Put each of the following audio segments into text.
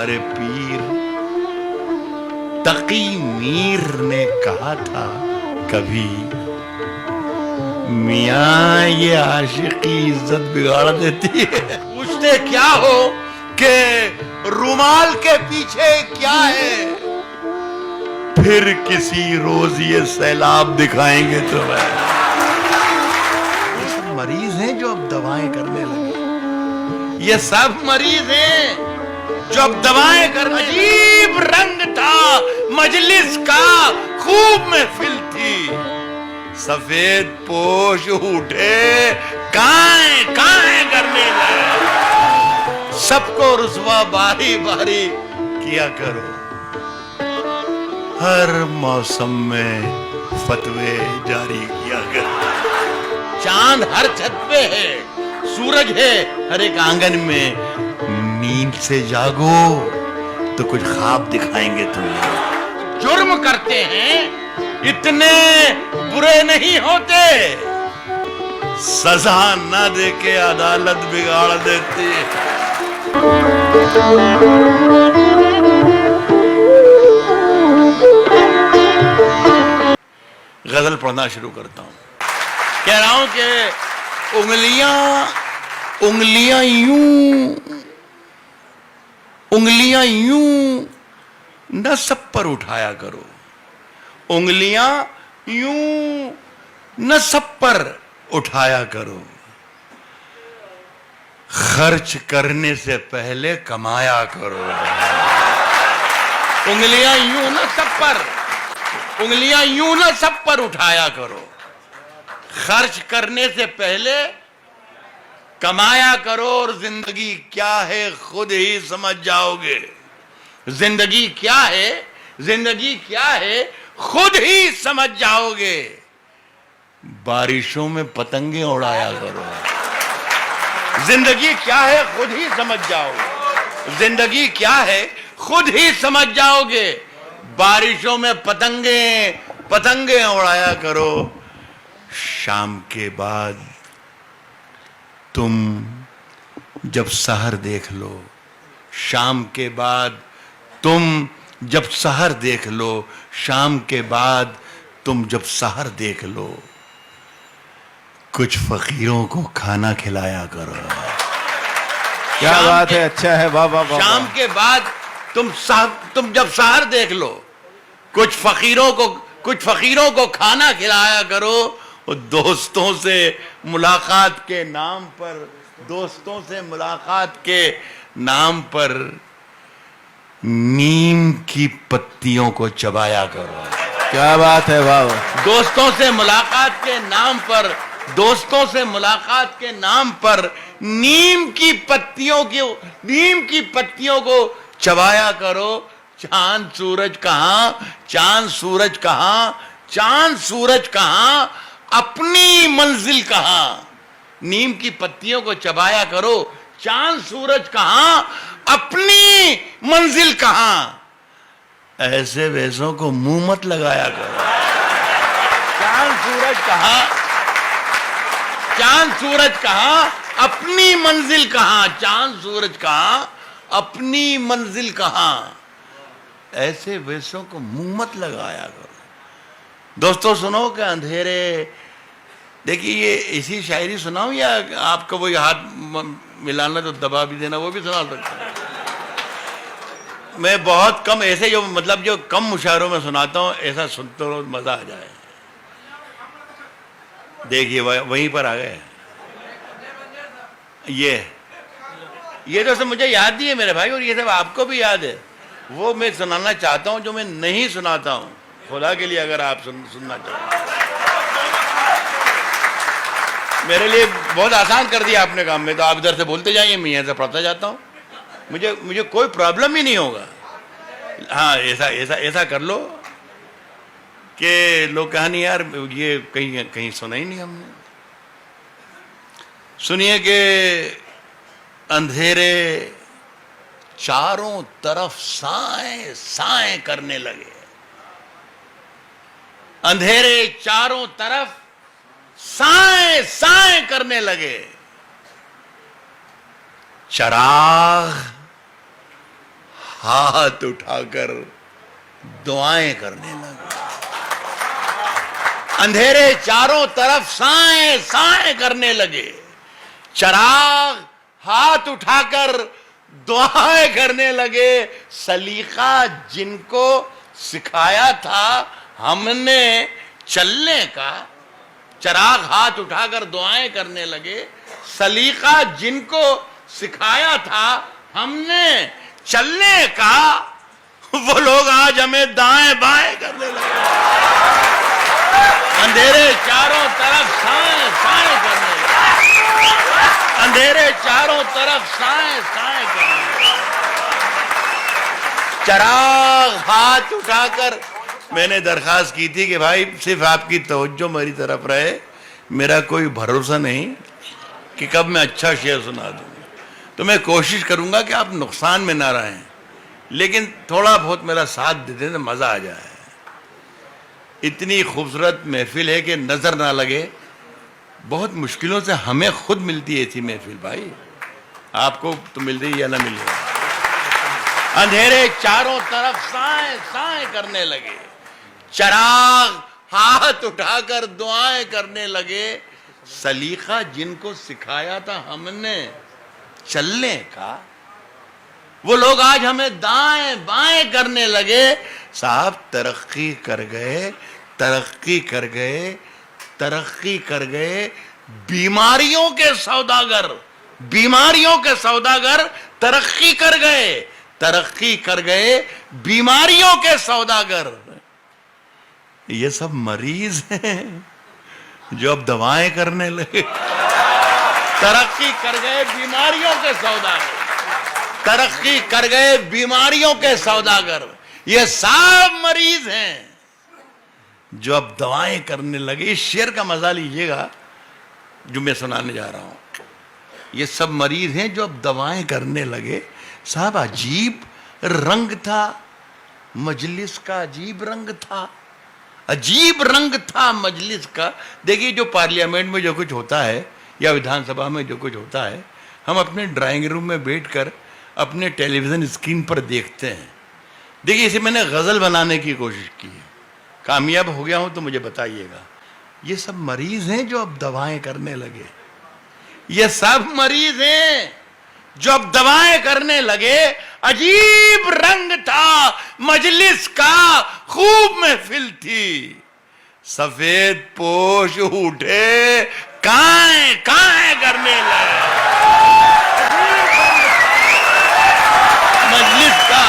ہمارے پیر تقی میر نے کہا تھا کبھی، میاں یہ عاشقی عزت بگاڑ دیتی ہے۔ پوچھتے کیا ہو کہ رومال کے پیچھے کیا ہے، پھر کسی روز یہ سیلاب دکھائیں گے تمہیں۔ یہ سب مریض ہیں جو اب دوائیں کرنے لگے، یہ سب مریض ہیں جو اب دوائیں کرنے لگے۔ عجیب رنگ تھا مجلس کا، خوب محفل تھی، سفید پوش اٹھے کائیں کائیں کرنے لگے۔ سب کو رسوا باری باری کیا کرو، ہر موسم میں فتوے جاری کیا کرو۔ چاند ہر چھت پہ ہے، سورج ہے ہر ایک آنگن میں، نیند سے جاگو تو کچھ خواب دکھائیں گے تمہیں۔ جرم کرتے ہیں اتنے برے نہیں ہوتے، سزا نہ دے کے عدالت بگاڑ دیتی ہے۔ غزل پڑھنا شروع کرتا ہوں۔ کہہ رہا ہوں کہ انگلیاں یوں نہ سب پر اٹھایا کرو، انگلیاں یوں نہ سب پر اٹھایا کرو، خرچ کرنے سے پہلے کمایا کرو۔ انگلیاں یوں نہ سب پر، انگلیاں یوں نہ سب پر اٹھایا کرو، خرچ کرنے سے پہلے کمایا کرو، اور زندگی کیا ہے خود ہی سمجھ جاؤ گے۔ زندگی کیا ہے، زندگی کیا ہے خود ہی سمجھ جاؤ گے۔ بارشوں میں پتنگیں اڑایا کرو، زندگی کیا ہے خود ہی سمجھ جاؤ گے۔ زندگی کیا ہے خود ہی سمجھ جاؤ گے، بارشوں میں پتنگیں اڑایا کرو۔ شام کے بعد تم جب سحر دیکھ لو، شام کے بعد تم جب سحر دیکھ لو، شام کے بعد تم جب سحر دیکھ لو، کچھ فقیروں کو کھانا کھلایا کرو۔ کیا بات ہے، اچھا ہے، واہ واہ واہ۔ شام کے بعد تم جب سحر دیکھ لو، کچھ فقیروں کو کھانا کھلایا کرو، اور دوستوں سے ملاقات کے نام پر، دوستوں سے ملاقات کے نام پر نیم کی پتیوں کو چبایا کرو۔ کیا بات ہے، واہ واہ۔ دوستوں سے ملاقات کے نام پر، دوستوں سے ملاقات کے نام پر نیم کی پتیوں کو چبایا کرو۔ چاند سورج کہاں، چاند سورج کہاں، چاند سورج کہاں، اپنی منزل کہاں۔ نیم کی پتیوں کو چبایا کرو، چاند سورج کہاں، اپنی منزل کہاں۔ ایسے ویسوں کو منہ مت لگایا کرو۔ چاند سورج کہاں، چاند سورج کہاں، اپنی منزل کہاں۔ چاند سورج کہاں، اپنی منزل کہاں۔ ایسے ویسوں کو منہ مت لگایا کرو۔ دوستو سنو کہ اندھیرے، دیکھیے یہ اسی شاعری سناؤں یا آپ کو وہی ہاتھ ملانا تو دبا بھی دینا وہ بھی سنا سکتا ہوں؟ میں بہت کم ایسے جو کم مشاعروں میں سناتا ہوں، ایسا سنتے رہو مزہ آ جائے۔ دیکھیے وہیں پر آ گئے، یہ تو سب مجھے یاد ہی ہے میرے بھائی، اور یہ سب آپ کو بھی یاد ہے۔ وہ میں سنانا چاہتا ہوں جو میں نہیں سناتا ہوں، خدا کے لیے اگر آپ سننا چاہتے ہیں۔ میرے لیے بہت آسان کر دیا آپ نے کام میں، تو آپ ادھر سے بولتے جائیے، میں یہاں سے پڑھتا جاتا ہوں، مجھے کوئی پرابلم ہی نہیں ہوگا۔ ہاں ایسا کر لو کہ لوگ کہا نہیں یار یہ کہیں سنا ہی نہیں ہم نے۔ سنیے کہ اندھیرے چاروں طرف سائیں سائیں کرنے لگے، اندھیرے چاروں طرف سائیں سائیں کرنے لگے، چراغ ہاتھ اٹھا کر دعائیں کرنے لگے. اندھیرے چاروں طرف سائیں سائیں کرنے لگے. چراغ ہاتھ اٹھا کر دعائیں کرنے لگے. سلیقہ جن کو سکھایا تھا ہم نے چلنے کا. چراغ ہاتھ اٹھا کر دعائیں کرنے لگے. سلیقہ جن کو سکھایا تھا ہم نے چلنے کا, وہ لوگ آج ہمیں دائیں بائیں کرنے لگے. اندھیرے چاروں طرف سائیں سائیں کرنے لگے. اندھیرے چاروں طرف سائیں سائیں کرنے لگے. چراغ ہاتھ اٹھا کر, میں نے درخواست کی تھی کہ بھائی صرف آپ کی توجہ میری طرف رہے, میرا کوئی بھروسہ نہیں کہ کب میں اچھا شعر سنا دوں, تو میں کوشش کروں گا کہ آپ نقصان میں نہ رہیں, لیکن تھوڑا بہت میرا ساتھ دے دیں تو مزہ آ جائے. اتنی خوبصورت محفل ہے کہ نظر نہ لگے. بہت مشکلوں سے ہمیں خود ملتی ہے ایسی محفل بھائی, آپ کو تو مل رہی یا نہ مل رہی. اندھیرے چاروں طرف سائیں سائیں کرنے لگے. چراغ ہاتھ اٹھا کر دعائیں کرنے لگے. سلیقہ جن کو سکھایا تھا ہم نے چلنے کا, وہ لوگ آج ہمیں دائیں بائیں کرنے لگے. صاحب ترقی کر گئے, ترقی کر گئے, ترقی کر گئے. بیماریوں کے سوداگر, بیماریوں کے سوداگر ترقی کر گئے, ترقی کر گئے. بیماریوں کے سوداگر, یہ سب مریض ہیں جو اب دوائیں کرنے لگے. ترقی کر گئے بیماریوں کے سوداگر, ترقی کر گئے بیماریوں کے سوداگر. یہ سب مریض ہیں جو اب دوائیں کرنے لگے. اس شعر کا مزہ لیجئے گا جو میں سنانے جا رہا ہوں. یہ سب مریض ہیں جو اب دوائیں کرنے لگے. صاحب عجیب رنگ تھا مجلس کا, عجیب رنگ تھا, عجیب رنگ تھا مجلس کا. دیکھیے جو پارلیمنٹ میں جو کچھ ہوتا ہے یا ویدھان سبھا میں جو کچھ ہوتا ہے, ہم اپنے ڈرائنگ روم میں بیٹھ کر اپنے ٹیلی ویژن اسکرین پر دیکھتے ہیں. دیکھیے اسے میں نے غزل بنانے کی کوشش کی ہے, کامیاب ہو گیا ہوں تو مجھے بتائیے گا. یہ سب مریض ہیں جو اب دوائیں کرنے لگے. یہ سب مریض ہیں جو اب دوائیں کرنے لگے. عجیب رنگ تھا مجلس کا, خوب محفل تھی, سفید پوش اٹھے کائیں کائیں کرنے لگے. مجلس کا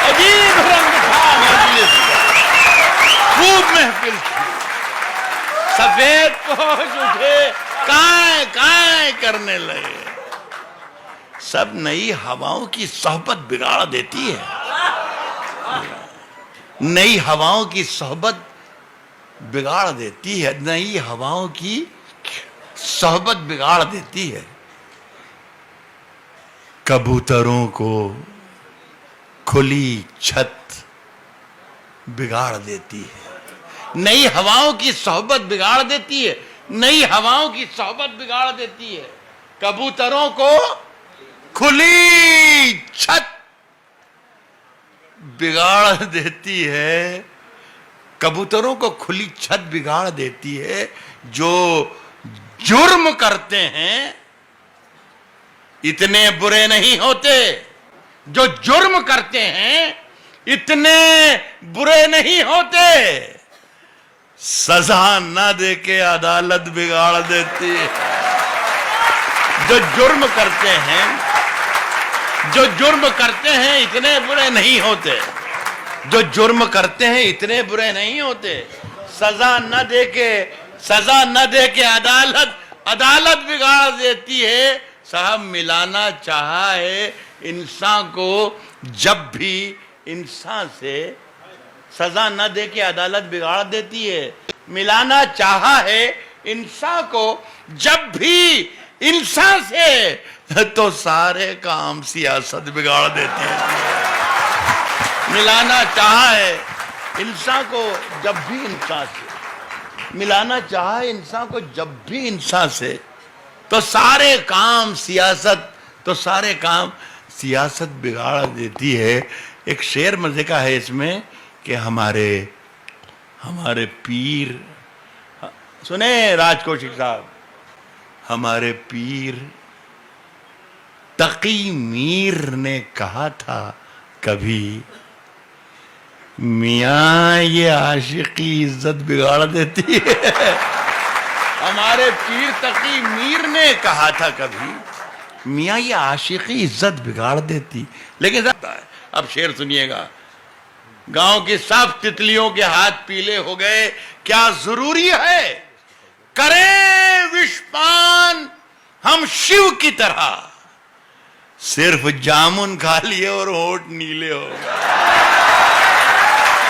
عجیب رنگ تھا, مجلس کا خوب محفل تھی, سفید پوش اٹھے کائیں کائیں کرنے لگے. سب نئی ہواؤں کی صحبت بگاڑ دیتی ہے, نئی ہواؤں کی صحبت بگاڑ دیتی ہے, نئی ہواؤں کی صحبت بگاڑ دیتی ہے. کبوتروں کو کھلی چھت بگاڑ دیتی ہے, نئی ہواؤں کی صحبت بگاڑ دیتی ہے, نئی ہواؤں کی صحبت بگاڑ دیتی ہے. کبوتروں کو کھلی چھت بگاڑ دیتی ہے, کبوتروں کو کھلی چھت بگاڑ دیتی ہے. جو جرم کرتے ہیں اتنے برے نہیں ہوتے, جو جرم کرتے ہیں اتنے برے نہیں ہوتے. سزا نہ دے کے عدالت بگاڑ دیتی ہے. جو جرم کرتے ہیں, جو جرم کرتے ہیں اتنے برے نہیں ہوتے, جو جرم کرتے ہیں اتنے برے نہیں ہوتے. سزا نہ دے کے عدالت بگاڑ دیتی ہے. صاحب ملانا چاہا ہے انسان کو جب بھی انسان سے, سزا نہ دے کے عدالت بگاڑ دیتی ہے. ملانا چاہا ہے انسان کو جب بھی انسان سے تو سارے کام سیاست بگاڑ دیتی ہے. ملانا چاہا ہے انسان کو جب بھی انسان سے, ملانا چاہا ہے انسان کو جب بھی انسان سے تو سارے کام سیاست, تو سارے کام سیاست بگاڑ دیتی ہے. ایک شعر مزے کا ہے اس میں کہ ہمارے پیر، سنیں راج کوشک صاحب، ہمارے پیر تقی میر نے کہا تھا کبھی، میاں یہ عاشقی عزت بگاڑ دیتی ہے. ہمارے پیر تقی میر نے کہا تھا کبھی، میاں یہ عاشقی عزت بگاڑ دیتی. لیکن اب شعر سنیے گا. گاؤں کی سب تتلیوں کے ہاتھ پیلے ہو گئے، کیا ضروری ہے کریں وشپان ہم شیو کی طرح، صرف جامن کھا لیے اور ہونٹ نیلے ہو گئے.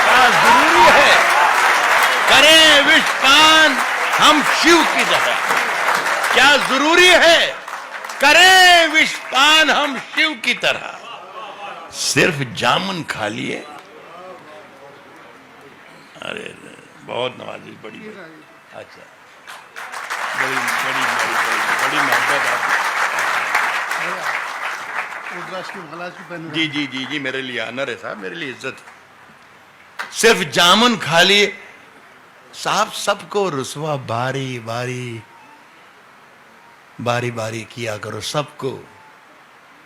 کیا ضروری ہے کریں وشپان ہم شیو کی طرح، کیا ضروری ہے کریں وشپان ہم شیو کی طرح، صرف جامن کھا لیے. ارے بہت نوازش، بڑی اچھا، بڑی محبت آپ. جی میرے لیے آنر ہے صاحب، میرے لیے عزت. صرف جامن کھا لیے صاحب، سب کو رسوا باری باری کیا کرو.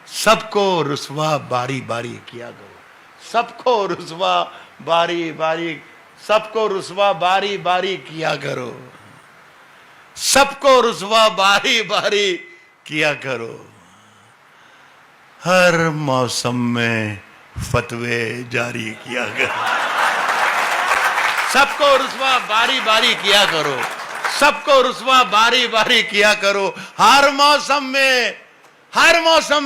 سب کو رسوا باری کیا کرو. سب کو رسوا باری سب کو رسوا باری کیا کرو. سب کو رسوا باری کیا کرو. ہر موسم میں فتوے جاری کیا کرو. سب کو رسوا باری کیا کرو. سب کو رسوا باری کیا کرو. ہر موسم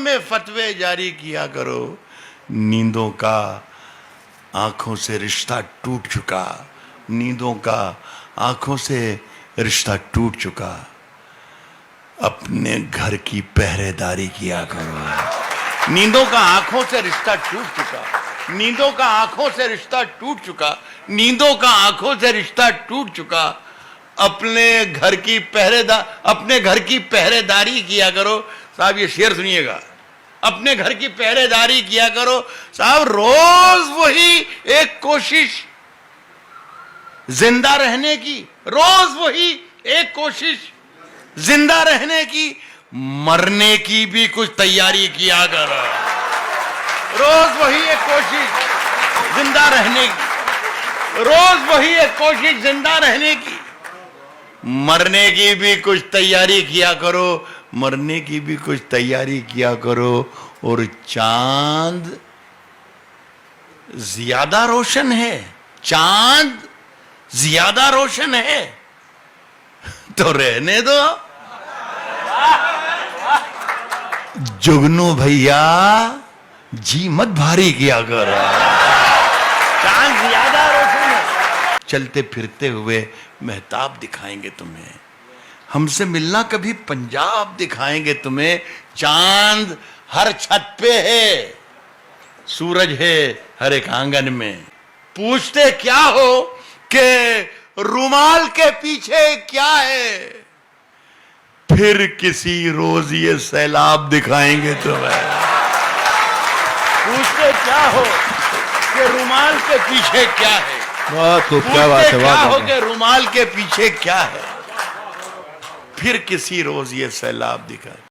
میں فتوے جاری کیا کرو. نیندوں کا آنکھوں سے رشتہ ٹوٹ چکا. نیندوں کا آنکھوں سے رشتہ ٹوٹ چکا. اپنے گھر کی پہرے داری کیا کرو. نیندوں کا آنکھوں سے رشتہ ٹوٹ چکا. نیندوں کا آنکھوں سے رشتہ ٹوٹ چکا. نیندوں کا آنکھوں سے رشتہ ٹوٹ چکا. اپنے گھر کی پہرے داری کیا کرو. صاحب یہ شعر سنیے گا. اپنے گھر کی پہرے داری کیا کرو. صاحب روز وہی ایک کوشش زندہ رہنے کی. روز وہی ایک کوشش زندہ رہنے کی. مرنے کی بھی کچھ تیاری کیا کرو. روز وہی ایک کوشش زندہ رہنے کی. روز وہی ایک کوشش زندہ رہنے کی. مرنے کی بھی کچھ تیاری کیا کرو. مرنے کی بھی کچھ تیاری کیا کرو. اور چاند زیادہ روشن ہے. چاند زیادہ روشن ہے تو رہنے دو. جگنو بھیا جی مت بھاری کیا کرو. چاند زیادہ روشن ہے. چلتے پھرتے ہوئے مہتاب دکھائیں گے تمہیں. ہم سے ملنا کبھی پنجاب دکھائیں گے تمہیں. چاند ہر چھت پہ ہے، سورج ہے ہر ایک آنگن میں. پوچھتے کیا ہو کہ رومال کے پیچھے کیا ہے، پھر کسی روز یہ سیلاب دکھائیں گے تمہیں. پوچھتے کیا ہو کہ رومال کے پیچھے کیا ہے. بہت خوب، کیا بات ہے. پوچھتے کیا ہو کہ رومال کے پیچھے کیا ہے، پھر کسی روز یہ سیلاب دکھائے.